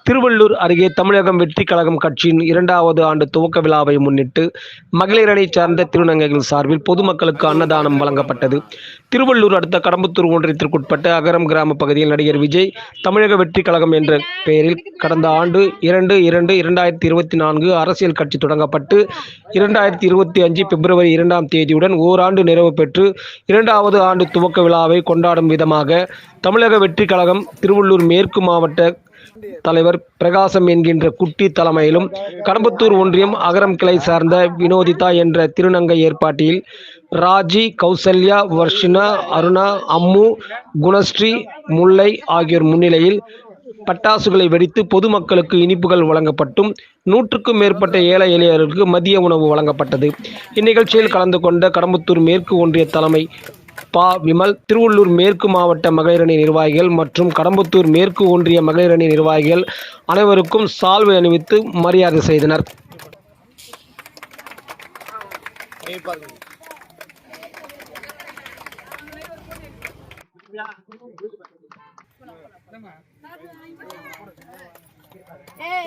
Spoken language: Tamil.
திருவள்ளூர் அருகே தமிழகம் வெற்றிக் கழகம் கட்சியின் 2வது ஆண்டு துவக்க விழாவை முன்னிட்டு மகளிர் அணி சார்ந்த திருநங்கைகள் சார்பில் பொதுமக்களுக்கு அன்னதானம் வழங்கப்பட்டது. திருவள்ளூர் அடுத்த கடம்பத்தூர் ஒன்றியத்திற்குட்பட்ட அகரம் கிராம பகுதியில் நடிகர் விஜய் தமிழக வெற்றிக் கழகம் என்ற பெயரில் கடந்த ஆண்டு 2/2/2024 அரசியல் கட்சி தொடங்கப்பட்டு 2025 பிப்ரவரி 2ஆம் தேதியுடன் ஓராண்டு நிறைவு பெற்று 2வது ஆண்டு துவக்க விழாவை கொண்டாடும் விதமாக தமிழக வெற்றிக் கழகம் திருவள்ளூர் மேற்கு மாவட்ட தலைவர் பிரகாசம் என்கின்ற குட்டி தலைமையிலும் கடம்பத்தூர் ஒன்றியம் அகரம் கிளை சார்ந்த வினோதிதா என்ற திருநங்கை ஏற்பாட்டில் ராஜி, கௌசல்யா, வர்ஷினா, அருணா, அம்மு, குணஸ்ரீ, முல்லை ஆகியோர் முன்னிலையில் பட்டாசுகளை வெடித்து பொதுமக்களுக்கு இனிப்புகள் வழங்கப்பட்டும் 100க்கும் மேற்பட்ட ஏழை எளியர்களுக்கு மதிய உணவு வழங்கப்பட்டது. இந்நிகழ்ச்சியில் கலந்து கொண்ட கடம்பத்தூர் மேற்கு ஒன்றிய தலைமை பா. விமல், திருவள்ளூர் மேற்கு மாவட்ட மகளிர் அணி நிர்வாகிகள் மற்றும் கடம்பத்தூர் மேற்கு ஒன்றிய மகளிர் அணி நிர்வாகிகள் அனைவருக்கும் சால்வை அணிவித்து மரியாதை செய்தனர். Hey.